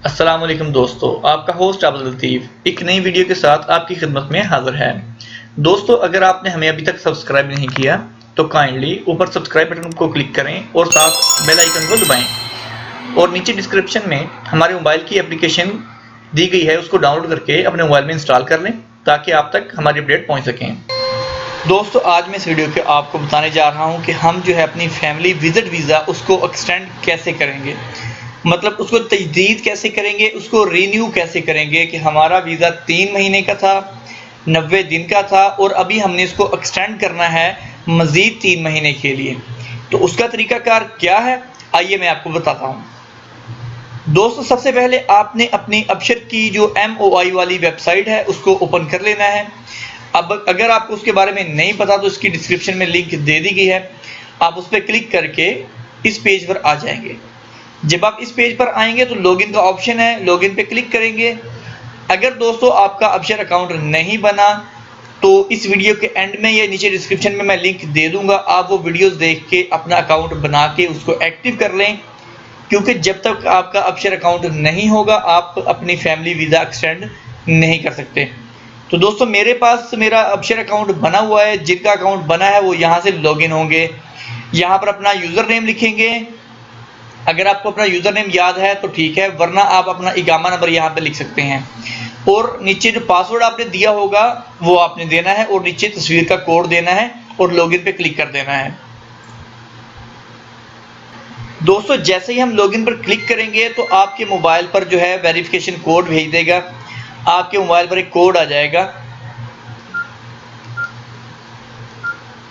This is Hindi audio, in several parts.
अस्सलाम वालेकुम दोस्तों, आपका होस्ट अब्दुल लतीफ़ एक नई वीडियो के साथ आपकी खिदमत में हाजिर है। दोस्तों, अगर आपने हमें अभी तक सब्सक्राइब नहीं किया तो काइंडली ऊपर सब्सक्राइब बटन को क्लिक करें और साथ बेल आइकन को दबाएं और नीचे डिस्क्रिप्शन में हमारे मोबाइल की एप्लीकेशन दी गई है, उसको डाउनलोड करके अपने मोबाइल में इंस्टॉल कर लें ताकि आप तक हमारी अपडेट पहुँच सकें। दोस्तों, आज मैं इस वीडियो के आपको बताने जा रहा हूँ कि हम जो है अपनी फैमिली विजिट वीज़ा उसको एक्सटेंड कैसे करेंगे, मतलब उसको तजदीद कैसे करेंगे, उसको रीन्यू कैसे करेंगे कि हमारा वीज़ा 3 महीने का था, 90 दिन का था और अभी हमने इसको एक्सटेंड करना है मज़ीद 3 महीने के लिए। तो उसका तरीकाकार क्या है, आइए मैं आपको बताता हूँ। दोस्तों, सबसे पहले आपने अपनी अबशर की जो MOI वाली वेबसाइट है उसको ओपन कर लेना है। अब अगर आपको उसके बारे में नहीं पता तो इसकी डिस्क्रिप्शन में लिंक दे दी गई है, आप उस पर क्लिक करके इस पेज पर आ जाएंगे। जब आप इस पेज पर आएंगे तो लॉगिन का ऑप्शन है, लॉगिन पे क्लिक करेंगे। अगर दोस्तों आपका अबशर अकाउंट नहीं बना तो इस वीडियो के एंड में या नीचे डिस्क्रिप्शन में मैं लिंक दे दूंगा, आप वो वीडियोस देख के अपना अकाउंट बना के उसको एक्टिव कर लें, क्योंकि जब तक आपका अबशर अकाउंट नहीं होगा आप अपनी फैमिली वीज़ा एक्सटेंड नहीं कर सकते। तो दोस्तों, मेरे पास मेरा अबशर अकाउंट बना हुआ है, जिनका अकाउंट बना है वो यहाँ से लॉगिन होंगे। यहाँ पर अपना यूज़र नेम लिखेंगे, अगर आपको अपना यूज़र नेम याद है तो ठीक है, वरना आप अपना इकामा नंबर यहाँ पे लिख सकते हैं और नीचे जो पासवर्ड आपने दिया होगा वो आपने देना है और नीचे तस्वीर का कोड देना है और लॉगिन पे क्लिक कर देना है। दोस्तों, जैसे ही हम लॉगिन पर क्लिक करेंगे तो आपके मोबाइल पर जो है वेरिफिकेशन कोड भेज देगा। आपके मोबाइल पर एक कोड आ जाएगा,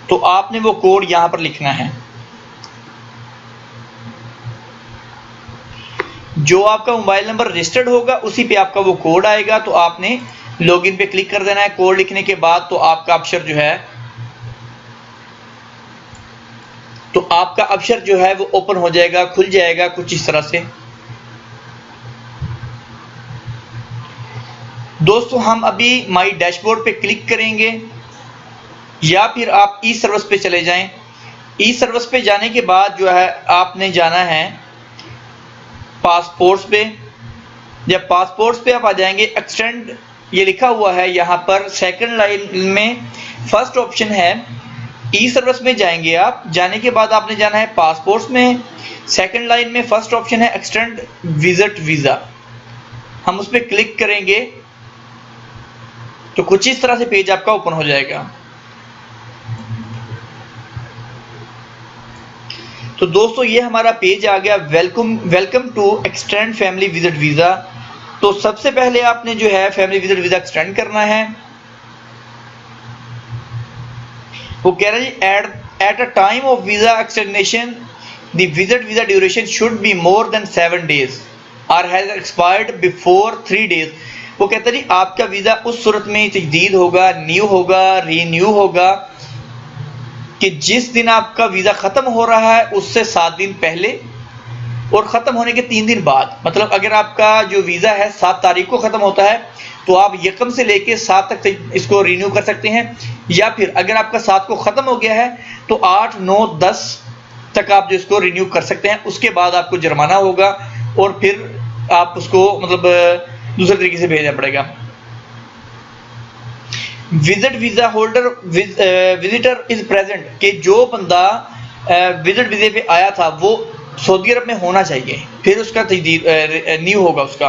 तो आपने वो कोड यहाँ पर लिखना है। जो आपका मोबाइल नंबर रजिस्टर्ड होगा उसी पे आपका वो कोड आएगा, तो आपने लॉगिन पे क्लिक कर देना है। कोड लिखने के बाद तो आपका अबशर जो है वो ओपन हो जाएगा, खुल जाएगा कुछ इस तरह से। दोस्तों, हम अभी माई डैशबोर्ड पे क्लिक करेंगे या फिर आप ई सर्विस पे चले जाएं। ई सर्विस पे जाने के बाद जो है आपने जाना है पासपोर्ट्स पे। जब पासपोर्ट्स पे आप आ जाएंगे, एक्सटेंड ये लिखा हुआ है यहाँ पर सेकंड लाइन में, फर्स्ट ऑप्शन है ई सर्विस में जाएंगे आप। जाने के बाद आपने जाना है पासपोर्ट्स में, सेकंड लाइन में फर्स्ट ऑप्शन है एक्सटेंड विजिट वीज़ा। हम उस पर क्लिक करेंगे तो कुछ इस तरह से पेज आपका ओपन हो जाएगा। तो दोस्तों, ये हमारा पेज आ गया, welcome to extend family visit visa. तो सबसे पहले आपने जो है फैमिली विजिट वीज़ा एक्सटेंड करना है। वो कह रहा है at a time of visa extension the visit visa duration should be more than 7 days और हैज एक्सपायर्ड बिफोर 3 days। वो कहता है जी आपका वीज़ा उस सूरत में तजदीद होगा, न्यू होगा, रीन्यू होगा कि जिस दिन आपका वीज़ा ख़त्म हो रहा है उससे 7 दिन पहले और ख़त्म होने के 3 दिन बाद। मतलब अगर आपका जो वीज़ा है 7 तारीख को ख़त्म होता है तो आप यकम से लेके 7 तक इसको रिन्यू कर सकते हैं, या फिर अगर आपका 7 को ख़त्म हो गया है तो 8, 9, 10 तक आप जो इसको रिन्यू कर सकते हैं। उसके बाद आपको जुर्माना होगा और फिर आप उसको मतलब दूसरे तरीके से भेजना पड़ेगा। Visit visa holder visitor is present कि जो बंदा विजिट वीज़े पे आया था वो सऊदी अरब में होना चाहिए, फिर उसका तजदीद न्यू होगा उसका।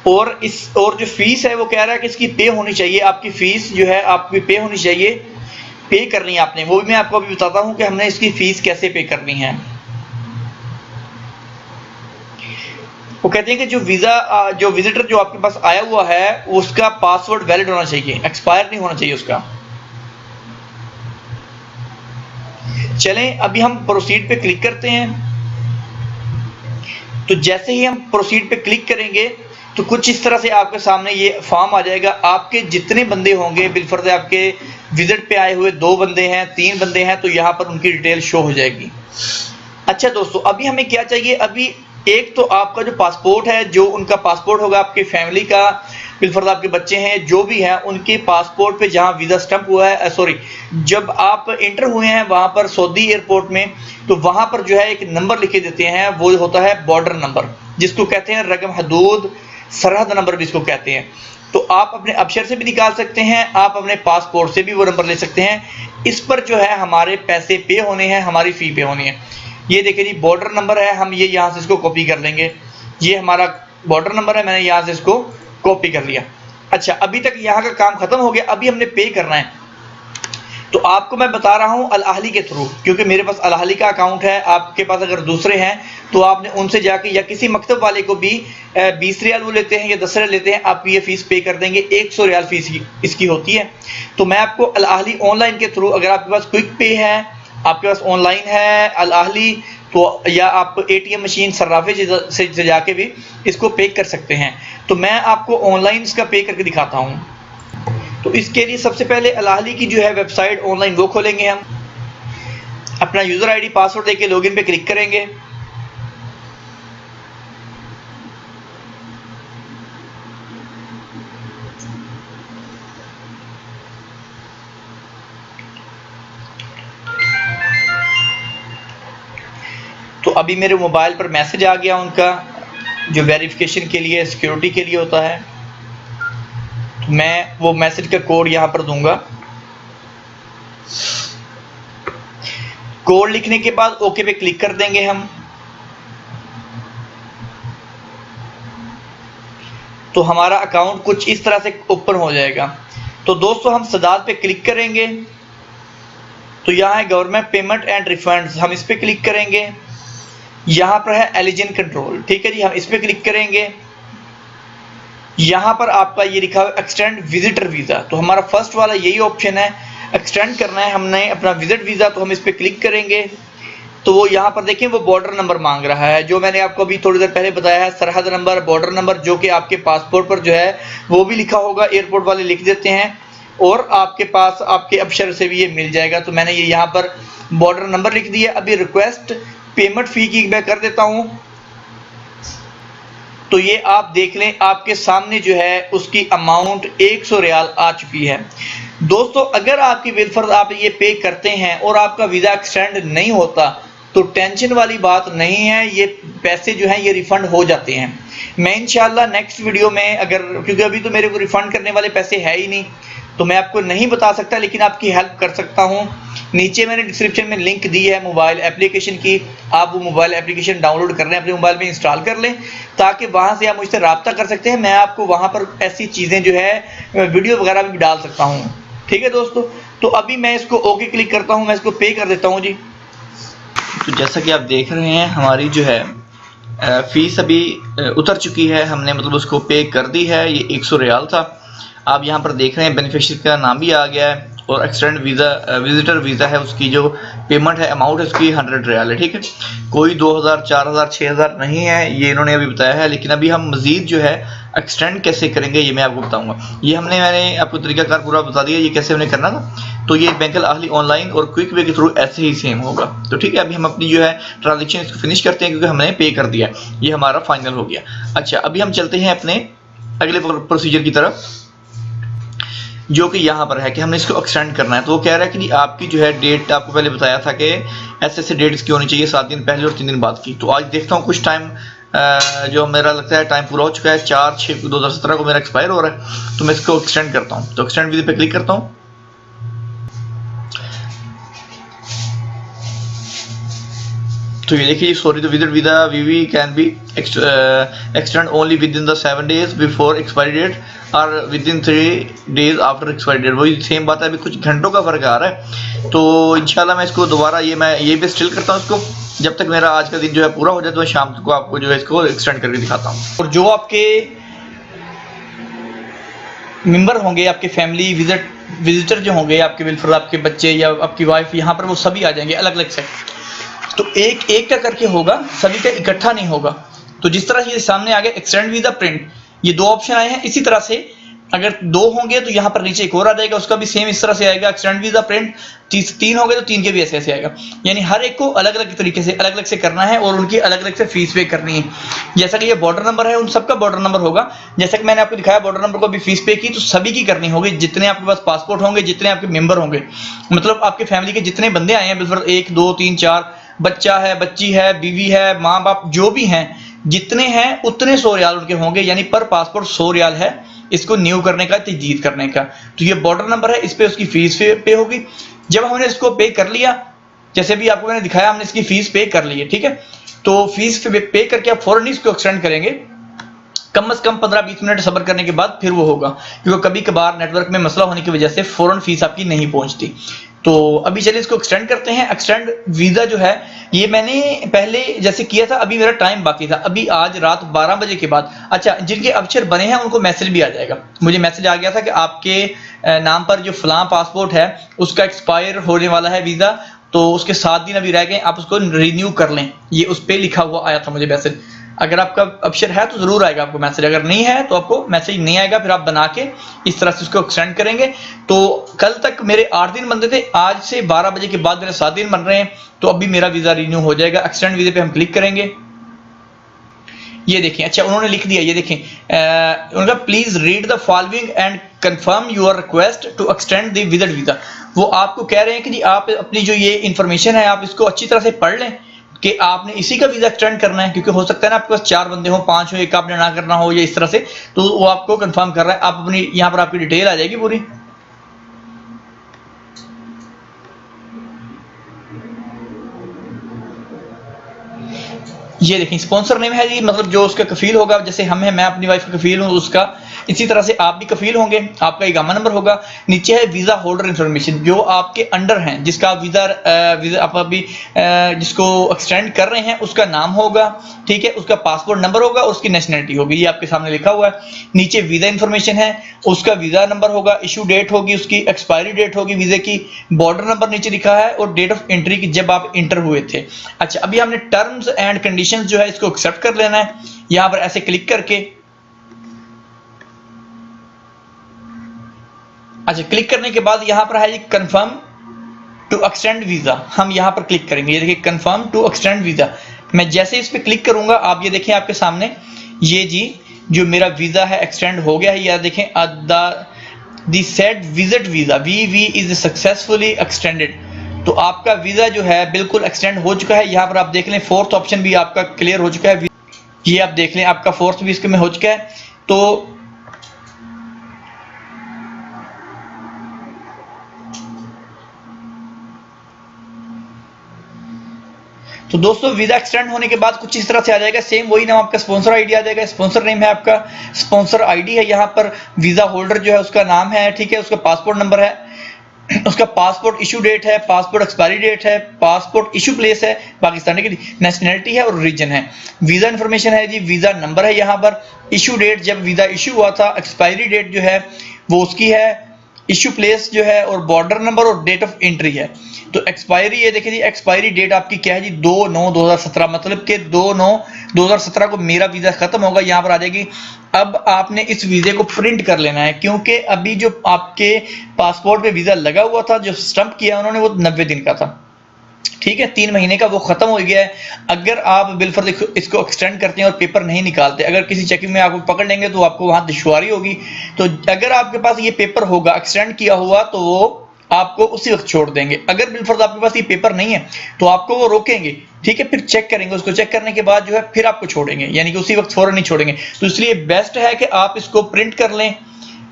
और जो फीस है वो कह रहा है कि इसकी पे होनी चाहिए, आपकी फीस जो है आपकी पे होनी चाहिए, पे करनी है आपने। वो भी मैं आपको अभी बताता हूँ कि हमने इसकी फीस कैसे पे करनी है। वो कहते हैं कि जो वीज़ा जो विजिटर जो आपके पास आया हुआ है उसका पासवर्ड वैलिड होना चाहिए, एक्सपायर नहीं होना चाहिए उसका। चलें, अभी हम प्रोसीड पे क्लिक करते हैं। तो जैसे ही हम प्रोसीड पे क्लिक करेंगे तो कुछ इस तरह से आपके सामने ये फॉर्म आ जाएगा। आपके जितने बंदे होंगे, बिलफर्ज आपके विजिट पे आए हुए 2 बंदे हैं, 3 बंदे हैं, तो यहाँ पर उनकी डिटेल शो हो जाएगी। अच्छा दोस्तों, अभी हमें क्या चाहिए, अभी एक तो आपका जो पासपोर्ट है, जो उनका पासपोर्ट होगा आपकी फैमिली का, बिलफर्ज आपके बच्चे हैं जो भी हैं, उनके पासपोर्ट पे जहां वीजा स्टंप हुआ है, सॉरी जब आप एंटर हुए हैं वहां पर सऊदी एयरपोर्ट में, तो वहां पर जो है एक नंबर लिखे देते हैं, वो होता है बॉर्डर नंबर, जिसको कहते हैं रकम हदूद सरहद नंबर भी इसको कहते हैं। तो आप अपने अबशर से भी निकाल सकते हैं, आप अपने पासपोर्ट से भी वो नंबर ले सकते हैं। इस पर जो है हमारे पैसे पे होने हैं, हमारी फी पे होनी है। ये देखिए जी बॉर्डर नंबर है, हम ये यहाँ से इसको कॉपी कर लेंगे। ये हमारा बॉर्डर नंबर है, मैंने यहाँ से इसको कॉपी कर लिया। अच्छा, अभी तक यहाँ का काम खत्म हो गया, अभी हमने पे करना है। तो आपको मैं बता रहा हूँ अल अहली के थ्रू, क्योंकि मेरे पास अल अहली का अकाउंट है। आपके पास अगर दूसरे हैं तो आपने उनसे जाके या किसी मकतब वाले को भी 20 रियाल वो लेते हैं या 10 रियाल लेते हैं, आप ये फीस पे कर देंगे। 100 रियाल फीस इसकी होती है। तो मैं आपको अल अहली ऑनलाइन के थ्रू, अगर आपके पास क्विक पे है, आपके पास ऑनलाइन है अल अहली, तो या आप ATM मशीन सर्राफे से जाके भी इसको पे कर सकते हैं। तो मैं आपको ऑनलाइन इसका पे करके दिखाता हूँ। तो इसके लिए सबसे पहले अल अहली की जो है वेबसाइट ऑनलाइन वो खोलेंगे, हम अपना यूजर आईडी पासवर्ड देके लॉगिन पे क्लिक करेंगे। तो अभी मेरे मोबाइल पर मैसेज आ गया उनका, जो वेरिफिकेशन के लिए, सिक्योरिटी के लिए होता है। तो मैं वो मैसेज का कोड यहां पर दूंगा। कोड लिखने के बाद ओके पे क्लिक कर देंगे हम। तो हमारा अकाउंट कुछ इस तरह से ओपन हो जाएगा। तो दोस्तों हम सदात पे क्लिक करेंगे, तो यहाँ है गवर्नमेंट पेमेंट एंड रिफंड्स, हम इस पे क्लिक करेंगे। यहाँ पर है एलिजन कंट्रोल, ठीक है जी, हम इस पे क्लिक करेंगे। यहाँ पर आपका ये लिखा हुआ एक्सटेंड विजिटर वीज़ा, तो हमारा फर्स्ट वाला यही ऑप्शन है, एक्सटेंड करना है हमने अपना विजिट वीज़ा। तो हम इस पे क्लिक करेंगे। तो वो यहाँ पर देखें वो बॉर्डर नंबर मांग रहा है, जो मैंने आपको अभी थोड़ी देर पहले बताया है, सरहद नंबर, बॉर्डर नंबर, जो कि आपके पासपोर्ट पर जो है वो भी लिखा होगा, एयरपोर्ट वाले लिख देते हैं, और आपके पास आपके अबशर से भी ये मिल जाएगा। तो मैंने ये यहाँ पर बॉर्डर नंबर लिख दिया। अभी रिक्वेस्ट पेमेंट फी की मैं कर देता हूँ। तो ये आप देख लें, आपके सामने जो है उसकी अमाउंट 100 रियाल आ चुकी है। दोस्तों अगर आपकी बिलफर्ज आप ये पे करते हैं और आपका वीज़ा एक्सटेंड नहीं होता, तो टेंशन वाली बात नहीं है, ये पैसे जो हैं ये रिफंड हो जाते हैं। मैं इंशाल्लाह नेक्स्ट वीडियो में, अगर, क्योंकि अभी तो मेरे को रिफंड करने वाले पैसे है ही नहीं, तो मैं आपको नहीं बता सकता, लेकिन आपकी हेल्प कर सकता हूं। नीचे मैंने डिस्क्रिप्शन में लिंक दी है मोबाइल एप्लीकेशन की, आप वो मोबाइल एप्लीकेशन डाउनलोड कर लें, अपने मोबाइल में इंस्टॉल कर लें, ताकि वहां से आप मुझसे रब्ता कर सकते हैं। मैं आपको वहां पर ऐसी चीज़ें जो है वीडियो वगैरह भी डाल सकता हूँ, ठीक है दोस्तों। तो अभी मैं इसको ओके क्लिक करता हूँ, मैं इसको पे कर देता हूँ जी। तो जैसा कि आप देख रहे हैं हमारी जो है फीस अभी उतर चुकी है, हमने मतलब उसको पे कर दी है। ये 100 रियाल था। आप यहाँ पर देख रहे हैं बेनिफिशियरी का नाम भी आ गया है, और एक्सटेंड वीज़ा विजिटर वीज़ा है, उसकी जो पेमेंट है अमाउंट है उसकी 100 रियाल है, ठीक है। कोई 2000, 4000, 6000 नहीं है, ये इन्होंने अभी बताया है। लेकिन अभी हम मज़ीद जो है एक्सटेंड कैसे करेंगे ये मैं आपको बताऊंगा। ये मैंने आपको तरीकाकार पूरा बता दिया, ये कैसे हमने करना था। तो ये बैंक अल अहली ऑनलाइन और क्विक वे के थ्रू ऐसे ही सेम होगा। तो ठीक है, अभी हम अपनी जो है ट्रांजेक्शन इसको फिनिश करते हैं, क्योंकि हमने पे कर दिया, ये हमारा फाइनल हो गया। अच्छा, अभी हम चलते हैं अपने अगले प्रोसीजर की तरफ, जो कि यहाँ पर है कि हमने इसको एक्सटेंड करना है। तो वो कह रहा है कि आपकी जो है डेट, आपको पहले बताया था कि ऐसे डेट इसकी होनी चाहिए 7 दिन पहले और 3 दिन बाद की। तो आज देखता हूँ कुछ टाइम, जो मेरा लगता है टाइम पूरा हो चुका है, 4/6/2017 को मेरा एक्सपायर हो रहा है। तो मैं इसको एक्सटेंड करता हूँ। तो एक्सटेंड विद पे क्लिक करता हूँ। तो ये देखिए, sorry the visit visa we can be extend only within the 7 days before expiry date और within 3 days after expiry date. वही सेम बात है, अभी कुछ घंटों का फर्क आ रहा है। तो इंशाल्लाह मैं इसको दोबारा मैं ये भी स्टिल करता हूँ इसको, जब तक मेरा आज का दिन जो है पूरा हो जाए, तो मैं शाम को आपको जो है इसको एक्सटेंड करके दिखाता हूँ। और जो आपके मेंबर होंगे, आपके फैमिली विजिटर जो होंगे, आपके बिल्कुल आपके बच्चे या आपकी वाइफ, यहाँ पर वो सभी आ जाएंगे अलग अलग से। तो एक एक का करके होगा, सभी का इकट्ठा नहीं होगा। तो जिस तरह ये सामने आ गया एक्सटेंड वीजा प्रिंट, ये 2 ऑप्शन आए हैं। इसी तरह से अगर 2 होंगे तो यहाँ पर नीचे एक और आ जाएगा, उसका भी सेम इस तरह से आएगा एक्सटेंड वीजा प्रिंट। 3 हो गए तो 3 के भी ऐसे ऐसे आएगा। यानी हर एक को अलग अलग तरीके से अलग अलग से करना है और उनकी अलग अलग से फीस पे करनी है। जैसा कि ये बॉर्डर नंबर है, उन सबका बॉर्डर नंबर होगा। जैसा कि मैंने आपको दिखाया बॉर्डर नंबर को भी फीस पे की, तो सभी की करनी होगी जितने आपके पास पासपोर्ट होंगे, जितने आपके मेंबर होंगे, मतलब आपके फैमिली के जितने बंदे आए हैं, 1 2 3 4, बच्चा है, बच्ची है, बीवी है, माँ बाप जो भी हैं, जितने हैं उतने 100 रियाल उनके होंगे। यानी पर पासपोर्ट 100 रियाल है इसको न्यू करने का, तजदीद करने का। तो ये बॉर्डर नंबर है, इस पे उसकी फीस पे होगी। जब हमने इसको पे कर लिया, जैसे भी आपको मैंने दिखाया, हमने इसकी फीस पे कर ली है, ठीक है। तो फीस पे करके आप फौरन इसको एक्सटेंड करेंगे। कम से कम 15-20 मिनट सब्र करने के बाद फिर वो होगा, क्योंकि कभी कभार नेटवर्क में मसला होने की वजह से फौरन फीस आपकी नहीं पहुंचती। तो अभी चलिए इसको एक्सटेंड करते हैं। एक्सटेंड वीजा जो है ये मैंने पहले जैसे किया था, अभी मेरा टाइम बाकी था, अभी आज रात 12 बजे के बाद, अच्छा जिनके अबशर बने हैं उनको मैसेज भी आ जाएगा। मुझे मैसेज आ गया था कि आपके नाम पर जो फलां पासपोर्ट है उसका एक्सपायर होने वाला है वीजा, तो उसके 7 दिन अभी रह गए, आप उसको रिन्यू कर लें। ये उस पर लिखा हुआ आया था मुझे मैसेज। अगर आपका अबशर है तो जरूर आएगा आपको मैसेज, अगर नहीं है तो आपको मैसेज नहीं आएगा। फिर आप बना के इस तरह से उसको एक्सटेंड करेंगे। तो कल तक मेरे 8 दिन बनते थे, आज से 12 बजे के बाद मेरे 7 दिन बन रहे हैं, तो अभी मेरा वीजा रिन्यू हो जाएगा। एक्सटेंड वीजे पे हम क्लिक करेंगे। ये देखें, अच्छा उन्होंने लिख दिया, ये देखें उनका please read the following and confirm your request to extend the visit visa. वो आपको कह रहे हैं कि जी आप अपनी जो ये इंफॉर्मेशन है आप इसको अच्छी तरह से पढ़ लें कि आपने इसी का वीजा एक्सटेंड करना है, क्योंकि हो सकता है ना आपके पास 4 बंदे हो, 5 हो, एक आपने ना करना हो या इस तरह से, तो वो आपको कंफर्म कर रहा है। आप अपनी यहाँ पर आपकी डिटेल आ जाएगी पूरी। ये देखिए स्पॉन्सर नेम है जी, मतलब जो उसका कफील होगा, जैसे हम है, मैं अपनी वाइफ का कफील हूँ उसका, इसी तरह से आप भी कफील होंगे, आपका इकामा नंबर होगा। नीचे है वीजा होल्डर इन्फॉर्मेशन, जो आपके अंडर हैं, जिसका वीजा वीजा आप अभी जिसको एक्सटेंड कर रहे हैं उसका नाम होगा, ठीक है, उसका पासपोर्ट नंबर होगा, उसकी नेशनलिटी होगी, ये आपके सामने लिखा हुआ है। नीचे वीजा इन्फॉर्मेशन है, उसका वीजा नंबर होगा, इशू डेट होगी, उसकी एक्सपायरी डेट होगी वीजे की, बॉर्डर नंबर नीचे लिखा है, और डेट ऑफ एंट्री की जब आप इंटर हुए थे। अच्छा अभी हमने टर्म्स एंड कंडीशंस जो है इसको एक्सेप्ट कर लेना है, यहां पर ऐसे क्लिक करके। अच्छा क्लिक करने के बाद यहां पर है ये कंफर्म टू एक्सटेंड वीजा, हम यहां पर क्लिक करेंगे। ये देखिए कंफर्म टू एक्सटेंड वीजा, मैं जैसे इस पे क्लिक करूंगा आप ये देखें आपके सामने, ये जी जो मेरा वीजा है एक्सटेंड हो गया है। यह देखें the said visit visa we is successfully extended. तो आपका वीजा जो है बिल्कुल एक्सटेंड हो चुका है। यहां पर आप देख लें फोर्थ ऑप्शन भी आपका क्लियर हो चुका है, ये आप देख लें आपका फोर्थ भी इसके में हो चुका है। तो दोस्तों वीजा एक्सटेंड होने के बाद कुछ इस तरह से आ जाएगा, सेम वही नाम आपका स्पॉन्सर आईडी आ जाएगा, स्पॉन्सर नेम है आपका, स्पॉन्सर आईडी है, यहाँ पर वीजा होल्डर जो है उसका नाम है, ठीक है, उसका पासपोर्ट नंबर है, उसका पासपोर्ट इशू डेट है, पासपोर्ट एक्सपायरी डेट है, पासपोर्ट इशू प्लेस है पाकिस्तानी की, नेशनलिटी है और रीजन है, वीजा इन्फॉर्मेशन है जी, वीजा नंबर है यहाँ पर, इशू डेट जब वीजा इशू हुआ था, एक्सपायरी डेट जो है वो उसकी है, इशू प्लेस जो है, और बॉर्डर नंबर और डेट ऑफ एंट्री है। तो एक्सपायरी ये देखिए जी, एक्सपायरी डेट आपकी क्या है जी 2/9/2017, मतलब कि 2/9/2017 को मेरा वीजा खत्म होगा, यहाँ पर आ जाएगी। अब आपने इस वीजे को प्रिंट कर लेना है, क्योंकि अभी जो आपके पासपोर्ट पे वीजा लगा हुआ था, जो स्टंप किया उन्होंने, वो 90 दिन का था, ठीक है, 3 महीने का वो खत्म हो गया है। अगर आप बिलफर्ज इसको एक्सटेंड करते हैं और पेपर नहीं निकालते, अगर किसी चेकिंग में आपको पकड़ लेंगे तो आपको वहां दुश्वारी होगी। तो अगर आपके पास ये पेपर होगा एक्सटेंड किया हुआ तो वो आपको उसी वक्त छोड़ देंगे। अगर बिलफर्ज आपके पास ये पेपर नहीं है तो आपको वो रोकेंगे, ठीक है, फिर चेक करेंगे, उसको चेक करने के बाद जो है फिर आपको छोड़ेंगे, यानी कि उसी वक्त फौरन नहीं छोड़ेंगे। तो इसलिए बेस्ट है कि आप इसको प्रिंट कर लें।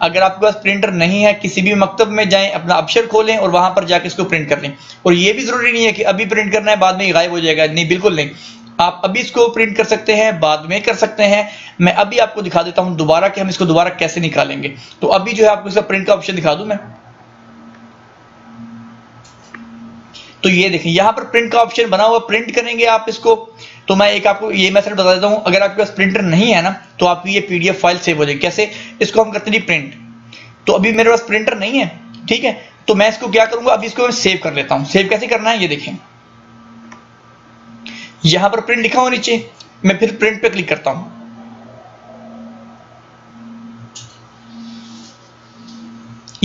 अगर आपके पास प्रिंटर नहीं है, किसी भी मकतब में जाएं, अपना अबशर खोलें और वहां पर जाके इसको प्रिंट कर लें। और ये भी जरूरी नहीं है कि अभी प्रिंट करना है बाद में गायब हो जाएगा, नहीं, बिल्कुल नहीं, आप अभी इसको प्रिंट कर सकते हैं, बाद में कर सकते हैं। मैं अभी आपको दिखा देता हूं दोबारा कि हम इसको दोबारा कैसे निकालेंगे। तो अभी जो है आपको इसका प्रिंट का ऑप्शन दिखा दूं मैं, तो ये देखिए यहां पर प्रिंट का ऑप्शन बना हुआ, प्रिंट करेंगे आप इसको। तो मैं एक आपको ये मेथड बता देता हूं, अगर आपके पास प्रिंटर नहीं है ना तो आपकी ये पीडीएफ फाइल सेव हो जाएगी। कैसे, इसको हम करते हैं प्रिंट, तो अभी मेरे पास प्रिंटर नहीं है, ठीक है, तो मैं इसको क्या करूंगा, अभी इसको मैं सेव कर लेता हूं। सेव कैसे करना है ये देखें, यहां पर प्रिंट लिखा हुआ नीचे, मैं फिर प्रिंट पे क्लिक करता हूं।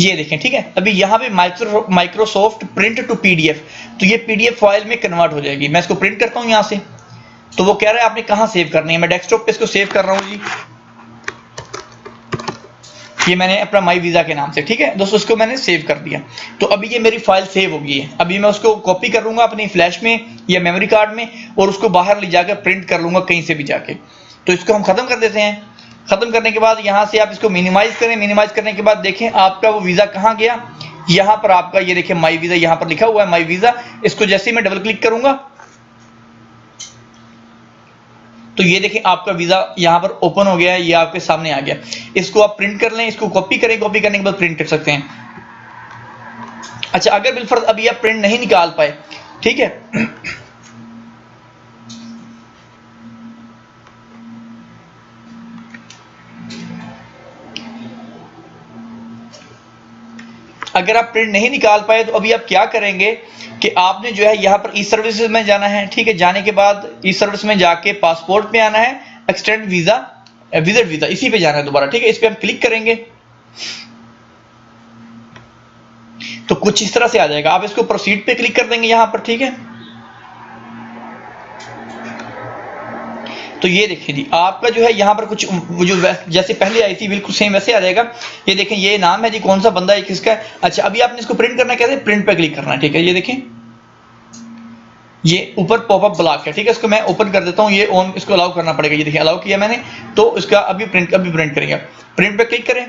ये देखें, ठीक है। अभी यहाँ पे माइक्रोसॉफ्ट प्रिंट टू पीडीएफ, तो ये पीडीएफ फाइल में कन्वर्ट हो जाएगी। मैं इसको प्रिंट करता हूँ यहाँ से, तो वो कह रहा है आपने कहाँ सेव करनी है। मैं डेस्कटॉप पे इसको सेव कर रहा हूँ जी, ये मैंने अपना माई वीज़ा के नाम से, ठीक है दोस्तों, इसको मैंने सेव कर दिया। तो अभी ये मेरी फाइल सेव हो गई है। अभी मैं उसको कॉपी कर लूँगा अपनी फ्लैश में या मेमोरी कार्ड में, और उसको बाहर ले जाकर प्रिंट कर लूँगा कहीं से भी जाके। तो इसको हम ख़त्म कर देते हैं। ख़त्म करने के बाद यहाँ से आप इसको मिनिमाइज़ करें। मिनिमाइज़ करने के बाद देखें आपका वो वीज़ा कहाँ गया। यहाँ पर आपका ये देखें माई वीज़ा, यहाँ पर लिखा हुआ है माई वीज़ा। इसको जैसे ही मैं डबल क्लिक करूँगा तो ये देखें आपका वीज़ा यहाँ पर ओपन हो गया है, ये आपके सामने आ गया। इसको आप प्रिंट कर लें, इसको कॉपी करें, कॉपी करने के बाद प्रिंट कर सकते हैं। अच्छा, अगर बिलफर्ज अभी आप प्रिंट नहीं निकाल पाए, ठीक है, अगर आप प्रिंट नहीं निकाल पाए तो अभी आप क्या करेंगे कि आपने जो है यहाँ पर ई सर्विसेज में जाना है, ठीक है। जाने के बाद ई सर्विस में जाके पासपोर्ट पे आना है, एक्सटेंड वीज़ा, विजिट वीज़ा, इसी पे जाना है दोबारा, ठीक है। इस पे हम क्लिक करेंगे तो कुछ इस तरह से आ जाएगा। आप इसको प्रोसीड पे क्लिक कर देंगे यहाँ पर, ठीक है। तो ये देखिए जी आपका जो है यहाँ पर कुछ जो जैसे पहले आई थी बिल्कुल सेम वैसे आ जाएगा। ये देखें, ये नाम है जी, कौन सा बंदा है, किसका है। अच्छा, अभी आपने इसको प्रिंट करना है, कैसे, प्रिंट पे क्लिक करना है, ठीक है। ये देखें, ये ऊपर पॉपअप ब्लॉक है, ठीक है। इसको मैं ओपन कर देता हूँ, ये ऑन, इसको अलाउ करना पड़ेगा। ये देखिए अलाउ किया मैंने, तो इसका अभी प्रिंट करेंगे। प्रिंट पे क्लिक करें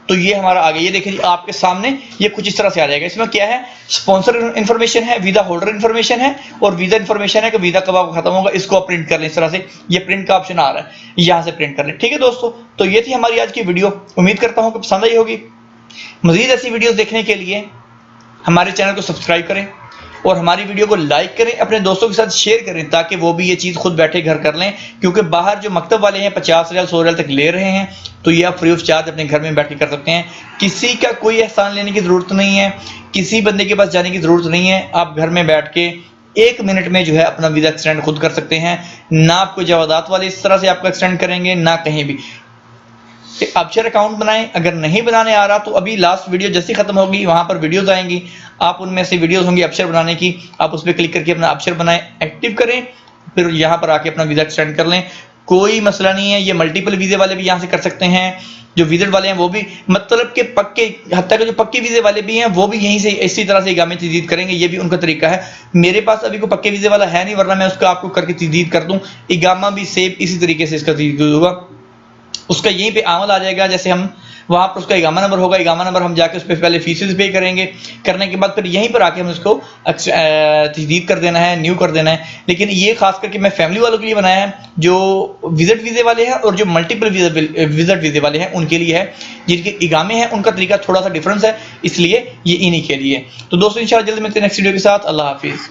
तो ये हमारा आ गया। ये देखिए आपके सामने ये कुछ इस तरह से आ जाएगा। इसमें क्या है, स्पॉन्सर इन्फॉर्मेशन है, वीज़ा होल्डर इन्फॉर्मेशन है, और वीज़ा इन्फॉर्मेशन है कि वीज़ा कब आपका खत्म होगा। इसको आप प्रिंट कर लें इस तरह से, ये प्रिंट का ऑप्शन आ रहा है, यहाँ से प्रिंट कर लें, ठीक है दोस्तों। तो ये थी हमारी आज की वीडियो। उम्मीद करता हूँ कि पसंद आई होगी। मज़ीद ऐसी वीडियोज़ देखने के लिए हमारे चैनल को सब्सक्राइब करें और हमारी वीडियो को लाइक करें, अपने दोस्तों के साथ शेयर करें ताकि वो भी ये चीज़ खुद बैठे घर कर लें। क्योंकि बाहर जो मकतब वाले हैं 50 रियाल 100 रियाल तक ले रहे हैं, तो ये आप फ्री ऑफ चार्ज अपने घर में बैठ के कर सकते हैं। किसी का कोई एहसान लेने की ज़रूरत नहीं है, किसी बंदे के पास जाने की ज़रूरत नहीं है। आप घर में बैठ के 1 मिनट में जो है अपना वीज़ा एक्सटेंड खुद कर सकते हैं। ना आपको जवादात वाले इस तरह से आपका एक्सटेंड करेंगे, ना कहीं भी। अपशर अकाउंट बनाएं। अगर नहीं बनाने आ रहा तो अभी लास्ट वीडियो जैसी खत्म होगी वहां पर वीडियोस आएंगी, आप उनमें से वीडियोस होंगी अपशर बनाने की, आप उस पर क्लिक करके अपना अपशर बनाएं, एक्टिव करें, फिर यहाँ पर आके अपना वीज़ा एक्सटेंड कर लें। कोई मसला नहीं है। ये मल्टीपल वीज़े वाले भी यहाँ से कर सकते हैं, जो विजिट वाले हैं वो भी, मतलब के पक्के, हत्ता के जो पक्के वीज़े वाले भी हैं वो भी यहीं से इसी तरह से इकामे तजदीद करेंगे। ये भी उनका तरीका है। मेरे पास अभी कोई पक्के वीज़े वाला है नहीं, वरना मैं उसका आपको करके तजदीद कर दूँ। इकामा भी सेम इसी तरीके से इसका तजदीद होगा। उसका यहीं पे आमल आ जाएगा, जैसे हम वहाँ पर उसका इकामा नंबर होगा, इकामा नंबर हम जाके उस पर पहले फीसेस पे करेंगे, करने के बाद फिर यहीं पर आके हम उसको तजदीद कर देना है, न्यू कर देना है। लेकिन ये खास करके मैं फैमिली वालों के लिए बनाया है, जो विजिट वीज़े वाले हैं और जो मल्टीपल विजिट वीज़े वाले हैं उनके लिए है। जिनके इकामे हैं उनका तरीका थोड़ा सा डिफरेंस है, इसलिए ये इन्हीं के लिए। तो दोस्तों इंशाल्लाह जल्द मिलते हैं नेक्स्ट वीडियो के साथ। अल्लाह हाफिज़।